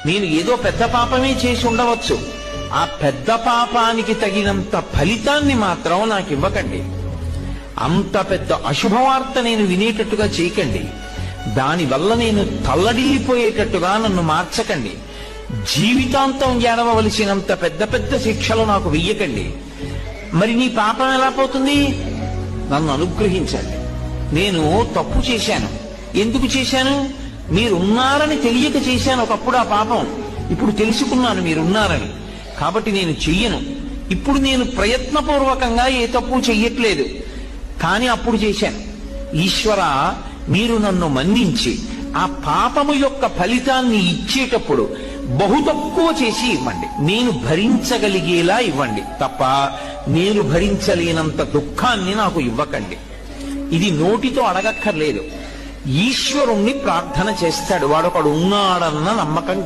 నేను ఏదో పెద్ద పాపమే చేసి ఉండవచ్చు, ఆ పెద్ద పాపానికి తగినంత ఫలితాన్ని మాత్రం నాకు ఇవ్వకండి. అంత పెద్ద అశుభవార్త నేను వినేటట్టుగా చేయకండి. దానివల్ల నేను తల్లడిల్లిపోయేటట్టుగా నన్ను మార్చకండి. జీవితాంతం ఏడవలసినంత పెద్ద పెద్ద శిక్షలు నాకు వెయ్యకండి. మరి నీ పాపం ఎలా పోతుంది? నన్ను అనుగ్రహించండి. నేను తప్పు చేశాను. ఎందుకు చేశాను? మీరున్నారని తెలియక చేశాను ఒకప్పుడు ఆ పాపం. ఇప్పుడు తెలుసుకున్నాను మీరున్నారని, కాబట్టి నేను చెయ్యను. ఇప్పుడు నేను ప్రయత్నపూర్వకంగా ఏ తప్పు చెయ్యట్లేదు, కానీ అప్పుడు చేశాను. ఈశ్వర, మీరు నన్ను మన్నించి ఆ పాపము యొక్క ఫలితాన్ని ఇచ్చేటప్పుడు బహు తక్కువ చేసి ఇవ్వండి. నేను భరించగలిగేలా ఇవ్వండి తప్ప నేను భరించలేనంత దుఃఖాన్ని నాకు ఇవ్వకండి. ఇది నోటితో అడగక్కర్లేదు. ఈశ్వరుణ్ణి ప్రార్థన చేస్తాడు. వాడొకడు ఉన్నాడన్న నమ్మకం